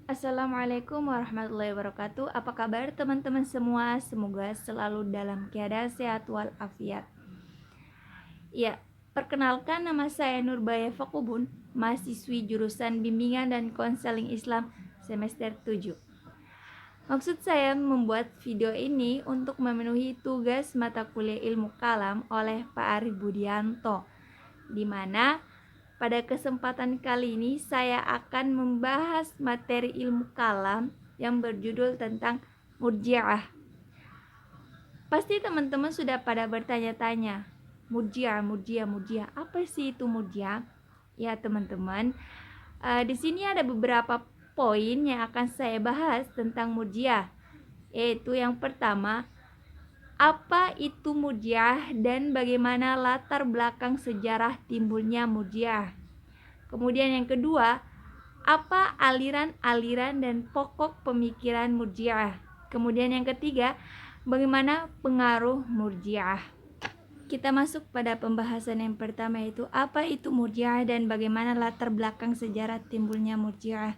Assalamualaikum warahmatullahi wabarakatuh. Apa kabar teman-teman semua? Semoga selalu dalam keadaan sehat walafiat. Ya, perkenalkan nama saya Nurbaya Fakubun, mahasiswi jurusan Bimbingan dan Konseling Islam semester 7. Maksud saya membuat video ini untuk memenuhi tugas mata kuliah Ilmu Kalam oleh Pak Arif Budianto, di mana pada kesempatan kali ini saya akan membahas materi ilmu kalam yang berjudul tentang murji'ah. Pasti teman-teman sudah pada bertanya-tanya, murji'ah, apa sih itu murji'ah? Ya teman-teman, di sini ada beberapa poin yang akan saya bahas tentang murji'ah. Yaitu yang pertama, apa itu murji'ah dan bagaimana latar belakang sejarah timbulnya murji'ah. Kemudian yang kedua, apa aliran-aliran dan pokok pemikiran murji'ah. Kemudian yang ketiga, bagaimana pengaruh murji'ah. Kita masuk pada pembahasan yang pertama, yaitu apa itu murji'ah dan bagaimana latar belakang sejarah timbulnya murji'ah.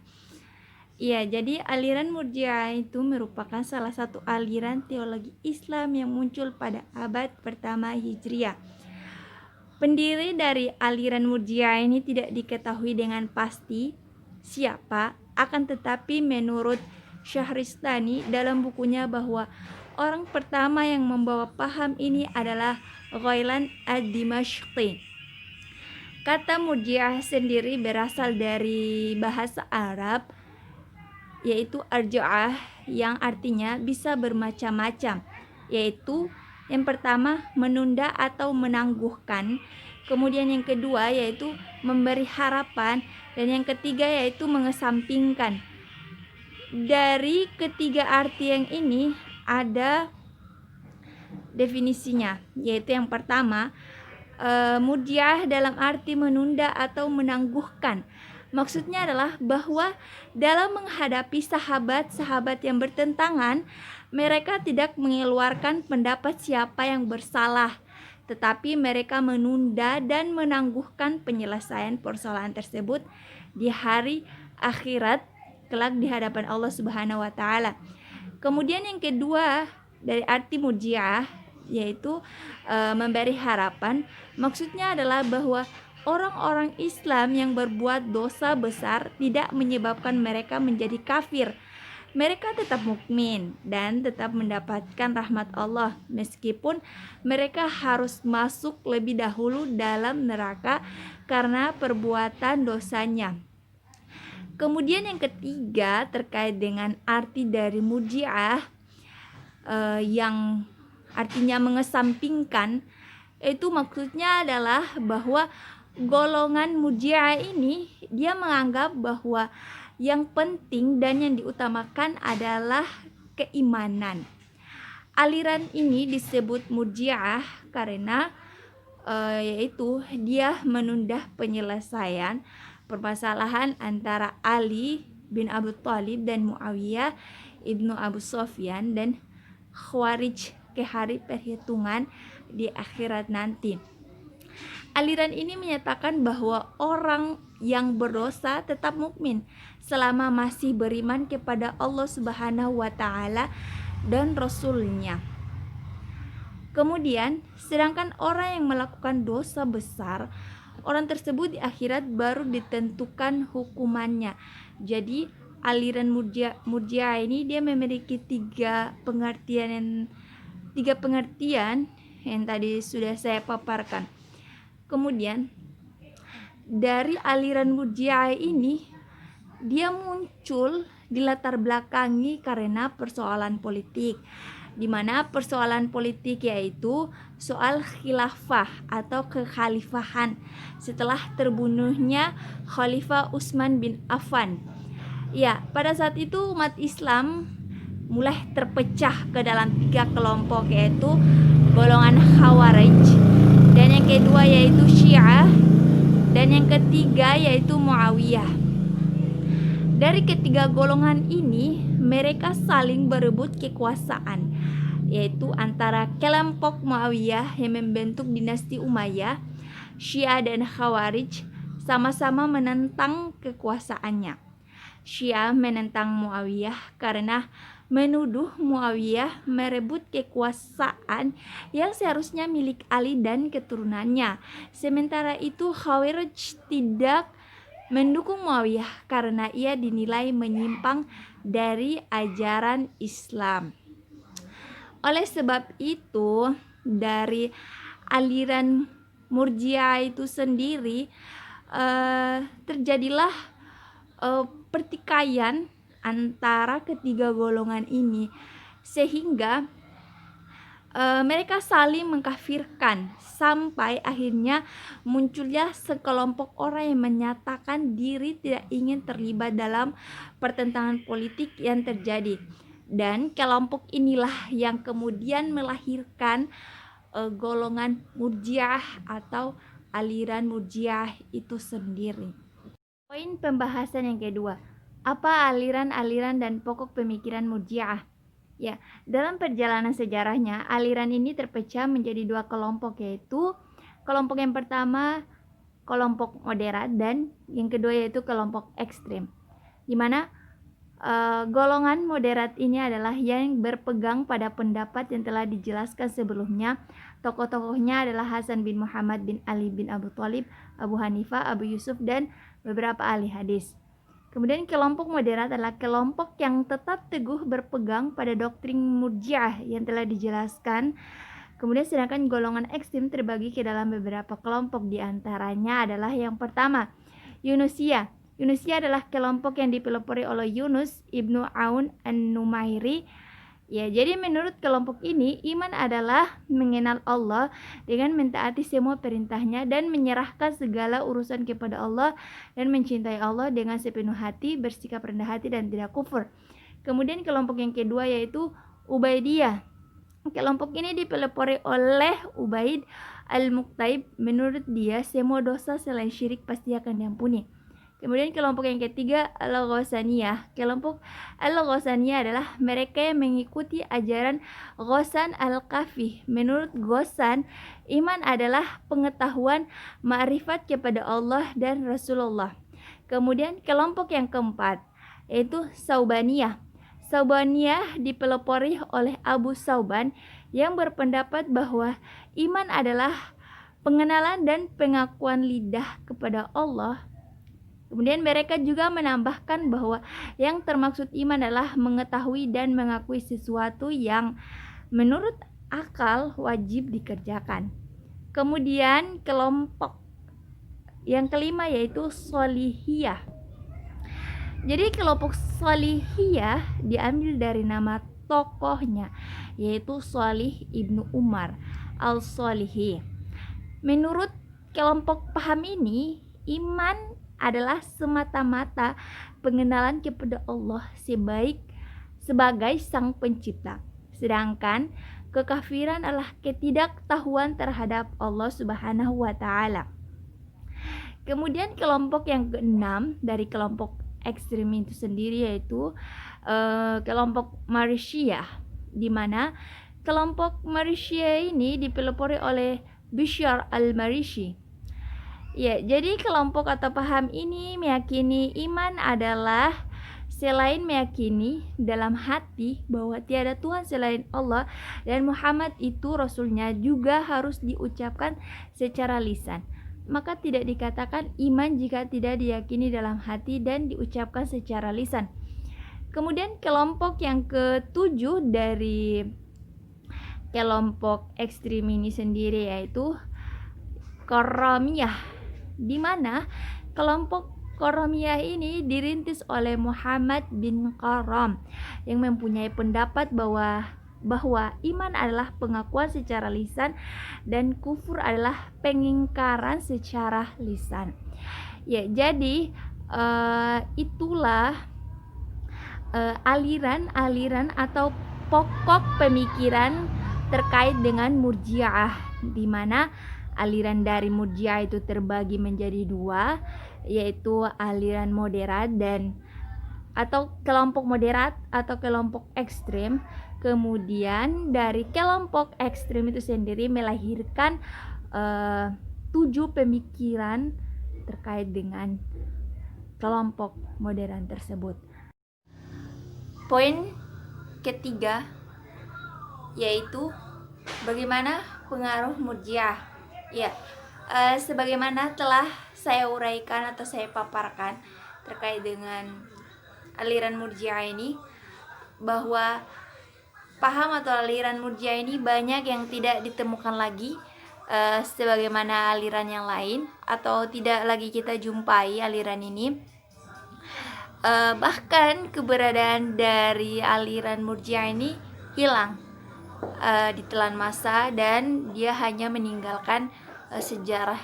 Iya, jadi aliran murji'ah itu merupakan salah satu aliran teologi Islam yang muncul pada abad pertama Hijriah. Pendiri dari aliran murji'ah ini tidak diketahui dengan pasti siapa, akan tetapi menurut Syahristani dalam bukunya bahwa orang pertama yang membawa paham ini adalah Ghailan ad-Dimashqi. Kata murji'ah sendiri berasal dari bahasa Arab, yaitu arja'ah, yang artinya bisa bermacam-macam, yaitu yang pertama menunda atau menangguhkan, kemudian yang kedua yaitu memberi harapan, dan yang ketiga yaitu mengesampingkan. Dari ketiga arti yang ini ada definisinya, yaitu yang pertama, murji'ah dalam arti menunda atau menangguhkan. Maksudnya adalah bahwa dalam menghadapi sahabat-sahabat yang bertentangan, mereka tidak mengeluarkan pendapat siapa yang bersalah, tetapi mereka menunda dan menangguhkan penyelesaian persoalan tersebut di hari akhirat kelak di hadapan Allah Subhanahu wa taala. Kemudian yang kedua dari arti murji'ah yaitu memberi harapan. Maksudnya adalah bahwa orang-orang Islam yang berbuat dosa besar tidak menyebabkan mereka menjadi kafir. Mereka tetap mukmin dan tetap mendapatkan rahmat Allah meskipun mereka harus masuk lebih dahulu dalam neraka karena perbuatan dosanya. Kemudian yang ketiga terkait dengan arti dari murji'ah yang artinya mengesampingkan, itu maksudnya adalah bahwa golongan murji'ah ini dia menganggap bahwa yang penting dan yang diutamakan adalah keimanan. Aliran ini disebut murji'ah karena yaitu dia menunda penyelesaian permasalahan antara Ali bin Abi Thalib dan Muawiyah ibnu Abu Sufyan dan Khawarij ke hari perhitungan di akhirat nanti. Aliran ini menyatakan bahwa orang yang berdosa tetap mukmin selama masih beriman kepada Allah Subhanahu wa taala dan Rasul-Nya. Kemudian, sedangkan orang yang melakukan dosa besar, orang tersebut di akhirat baru ditentukan hukumannya. Jadi, aliran murji'ah ini dia memiliki tiga pengertian yang tadi sudah saya paparkan. Kemudian dari aliran murji'ah ini dia muncul dilatar belakangi karena persoalan politik, di mana persoalan politik yaitu soal khilafah atau kekhalifahan setelah terbunuhnya Khalifah Utsman bin Affan. Ya, pada saat itu umat Islam mulai terpecah ke dalam tiga kelompok, yaitu golongan Khawarij, dan yang kedua yaitu Syiah, dan yang ketiga yaitu Muawiyah. Dari ketiga golongan ini mereka saling berebut kekuasaan, yaitu antara kelompok Muawiyah yang membentuk dinasti Umayyah, Syiah dan Khawarij sama-sama menentang kekuasaannya. Syiah menentang Muawiyah karena menuduh Muawiyah merebut kekuasaan yang seharusnya milik Ali dan keturunannya. Sementara itu Khawarij tidak mendukung Muawiyah karena ia dinilai menyimpang dari ajaran Islam. Oleh sebab itu, dari aliran Murji'ah itu sendiri terjadilah pertikaian antara ketiga golongan ini, sehingga mereka saling mengkafirkan sampai akhirnya munculnya sekelompok orang yang menyatakan diri tidak ingin terlibat dalam pertentangan politik yang terjadi, dan kelompok inilah yang kemudian melahirkan golongan Murji'ah atau aliran Murji'ah itu sendiri. Poin pembahasan yang kedua, apa aliran-aliran dan pokok pemikiran Murji'ah? Ya, dalam perjalanan sejarahnya, aliran ini terpecah menjadi dua kelompok, yaitu kelompok yang pertama kelompok moderat dan yang kedua yaitu kelompok ekstrem. Di mana golongan moderat ini adalah yang berpegang pada pendapat yang telah dijelaskan sebelumnya. Tokoh-tokohnya adalah Hasan bin Muhammad bin Ali bin Abu Thalib, Abu Hanifah, Abu Yusuf, dan beberapa ahli hadis. Kemudian kelompok moderat adalah kelompok yang tetap teguh berpegang pada doktrin Murji'ah yang telah dijelaskan. Kemudian sedangkan golongan ekstrem terbagi ke dalam beberapa kelompok, di antaranya adalah yang pertama, Yunusiyah. Yunusiyah adalah kelompok yang dipelopori oleh Yunus ibnu Aun an-Numairi. Ya, jadi menurut kelompok ini, iman adalah mengenal Allah dengan mentaati semua perintahnya dan menyerahkan segala urusan kepada Allah dan mencintai Allah dengan sepenuh hati, bersikap rendah hati dan tidak kufur. Kemudian kelompok yang kedua yaitu Ubaidiyah. Kelompok ini dipelopori oleh Ubaid al-Muqtaib. Menurut dia, semua dosa selain syirik pasti akan diampuni. Kemudian kelompok yang ketiga, Al-Ghassaniyah. Kelompok Al-Ghassaniyah adalah mereka yang mengikuti ajaran Ghassan al-Kafi. Menurut Ghassan, iman adalah pengetahuan ma'rifat kepada Allah dan Rasulullah. Kemudian kelompok yang keempat, yaitu Saubaniyah. Saubaniyah dipelopori oleh Abu Sauban yang berpendapat bahwa iman adalah pengenalan dan pengakuan lidah kepada Allah. Kemudian mereka juga menambahkan bahwa yang termaksud iman adalah mengetahui dan mengakui sesuatu yang menurut akal wajib dikerjakan. Kemudian kelompok yang kelima yaitu Sholihiyah. Jadi kelompok Sholihiyah diambil dari nama tokohnya, yaitu Sholih ibnu Umar al-Sholihi. Menurut kelompok paham ini, iman adalah semata-mata pengenalan kepada Allah sebagai Sang Pencipta. Sedangkan kekafiran adalah ketidaktahuan terhadap Allah Subhanahu wa taala. Kemudian kelompok yang keenam dari kelompok ekstrem itu sendiri yaitu kelompok Marsyiah, di mana kelompok Marsyiah ini dipelopori oleh Bishr al-Marisi. Ya, jadi kelompok atau paham ini meyakini iman adalah selain meyakini dalam hati bahwa tiada Tuhan selain Allah dan Muhammad itu Rasulnya, juga harus diucapkan secara lisan. Maka tidak dikatakan iman jika tidak diyakini dalam hati dan diucapkan secara lisan. Kemudian kelompok yang ketujuh dari kelompok ekstrem ini sendiri yaitu Karamiyah, di mana kelompok Karamiyah ini dirintis oleh Muhammad bin Karam yang mempunyai pendapat bahwa iman adalah pengakuan secara lisan dan kufur adalah pengingkaran secara lisan. Ya, jadi itulah aliran-aliran atau pokok pemikiran terkait dengan Murji'ah, di mana aliran dari Murji'ah itu terbagi menjadi dua, yaitu aliran moderat dan atau kelompok moderat atau kelompok ekstrem. Kemudian dari kelompok ekstrem itu sendiri melahirkan 7 pemikiran terkait dengan kelompok modern tersebut. Poin ketiga yaitu bagaimana pengaruh Murji'ah. Ya, sebagaimana telah saya uraikan atau saya paparkan terkait dengan aliran Murji'ah ini, bahwa paham atau aliran Murji'ah ini banyak yang tidak ditemukan lagi sebagaimana aliran yang lain, atau tidak lagi kita jumpai aliran ini. Bahkan keberadaan dari aliran Murji'ah ini hilang ditelan masa, dan dia hanya meninggalkan sejarah.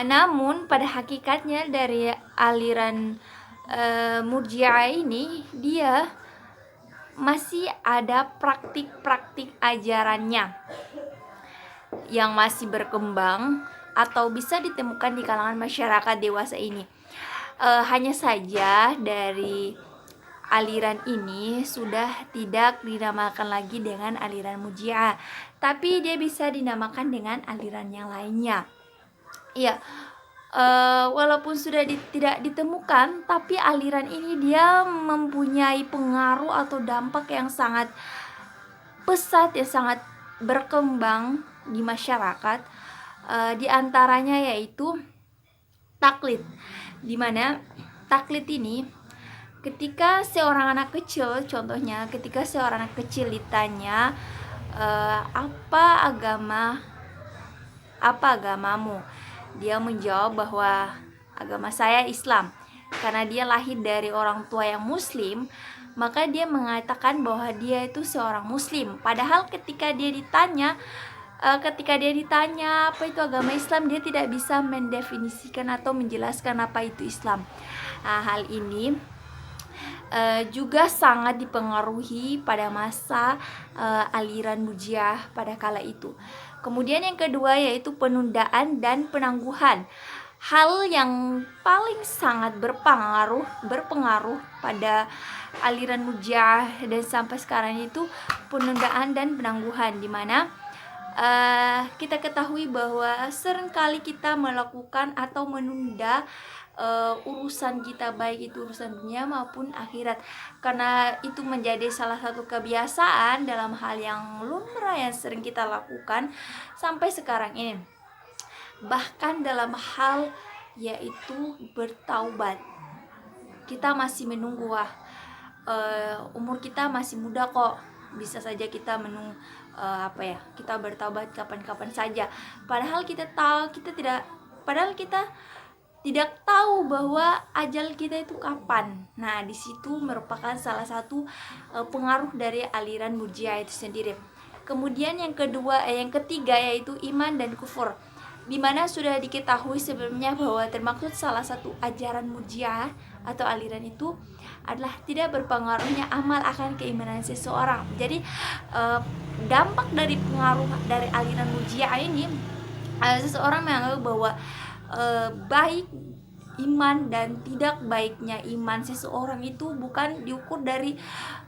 Namun pada hakikatnya dari aliran Murji'ah ini, dia masih ada praktik-praktik ajarannya yang masih berkembang atau bisa ditemukan di kalangan masyarakat dewasa ini. Hanya saja dari aliran ini sudah tidak dinamakan lagi dengan aliran Murji'ah, tapi dia bisa dinamakan dengan aliran yang lainnya. Ya, walaupun sudah tidak ditemukan, tapi aliran ini dia mempunyai pengaruh atau dampak yang sangat pesat, yang sangat berkembang di masyarakat. Di antaranya yaitu taklid, dimana taklid ini ketika seorang anak kecil, contohnya ketika seorang anak kecil ditanya apa agamamu, dia menjawab bahwa agama saya Islam. Karena dia lahir dari orang tua yang muslim, maka dia mengatakan bahwa dia itu seorang muslim. Padahal ketika dia ditanya apa itu agama Islam, dia tidak bisa mendefinisikan atau menjelaskan apa itu Islam. Hal ini juga sangat dipengaruhi pada masa aliran Murji'ah pada kala itu. Kemudian yang kedua yaitu penundaan dan penangguhan. Hal yang paling sangat berpengaruh pada aliran Murji'ah dan sampai sekarang itu penundaan dan penangguhan, di mana kita ketahui bahwa seringkali kita melakukan atau menunda urusan kita, baik itu urusan dunia maupun akhirat, karena itu menjadi salah satu kebiasaan dalam hal yang lumrah yang sering kita lakukan sampai sekarang ini. Bahkan dalam hal yaitu bertaubat, kita masih menunggu. Umur kita masih muda kok, bisa saja kita menunggu kita bertaubat kapan-kapan saja. Padahal kita tidak tahu bahwa ajal kita itu kapan. Nah, di situ merupakan salah satu pengaruh dari aliran Murji'ah itu sendiri. Kemudian yang ketiga yaitu iman dan kufur, di mana sudah diketahui sebelumnya bahwa termaksud salah satu ajaran Murji'ah atau aliran itu adalah tidak berpengaruhnya amal akan keimanan seseorang. Jadi dampak dari pengaruh dari aliran Murji'ah ini, seseorang menganggap bahwa baik iman dan tidak baiknya iman seseorang itu bukan diukur dari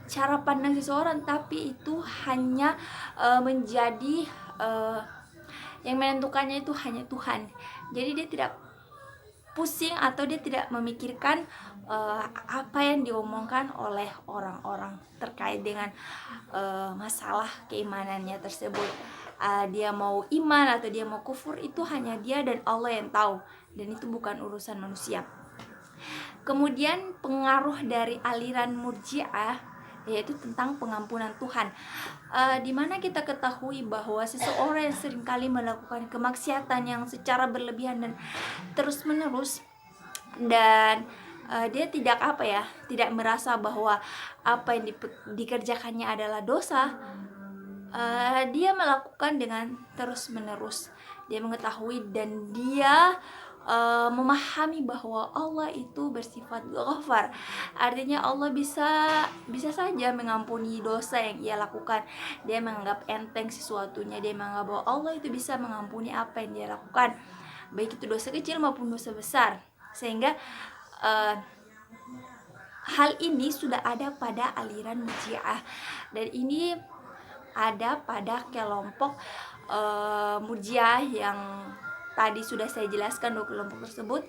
cara pandang seseorang, tapi itu hanya menjadi yang menentukannya itu hanya Tuhan. Jadi dia tidak pusing atau dia tidak memikirkan apa yang diomongkan oleh orang-orang terkait dengan masalah keimanannya tersebut. Dia mau iman atau dia mau kufur, itu hanya dia dan Allah yang tahu, dan itu bukan urusan manusia. Kemudian pengaruh dari aliran Murji'ah yaitu tentang pengampunan Tuhan, dimana kita ketahui bahwa seseorang yang seringkali melakukan kemaksiatan yang secara berlebihan dan terus menerus, dan dia tidak merasa bahwa apa yang dikerjakannya adalah dosa, dia melakukan dengan terus menerus. Dia mengetahui dan dia memahami bahwa Allah itu bersifat Ghafar. Artinya Allah bisa saja mengampuni dosa yang ia lakukan. Dia menganggap enteng sesuatunya, dia menganggap bahwa Allah itu bisa mengampuni apa yang dia lakukan, baik itu dosa kecil maupun dosa besar. Sehingga hal ini sudah ada pada aliran Murji'ah, dan ini ada pada kelompok Murji'ah yang tadi sudah saya jelaskan, dua kelompok tersebut,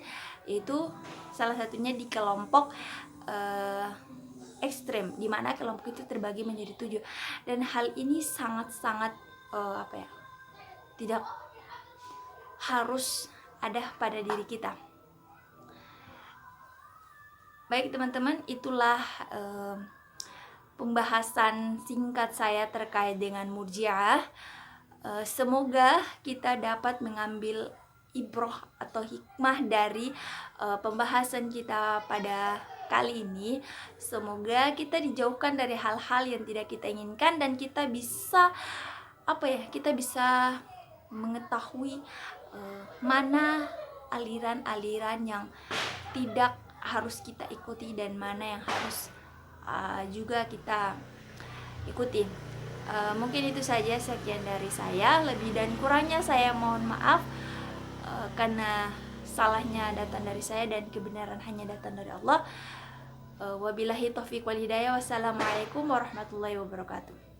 yaitu salah satunya di kelompok ekstrem, di mana kelompok itu terbagi menjadi 7. Dan hal ini sangat-sangat tidak harus ada pada diri kita. Baik teman-teman, itulah pembahasan singkat saya terkait dengan Murji'ah. Semoga kita dapat mengambil ibroh atau hikmah dari pembahasan kita pada kali ini. Semoga kita dijauhkan dari hal-hal yang tidak kita inginkan, dan kita bisa kita bisa mengetahui mana aliran-aliran yang tidak harus kita ikuti dan mana yang harus juga kita ikuti. Mungkin itu saja, sekian dari saya. Lebih dan kurangnya saya mohon maaf, karena salahnya datang dari saya dan kebenaran hanya datang dari Allah. Wabillahi taufiq wal hidayah. Wassalamualaikum warahmatullahi wabarakatuh.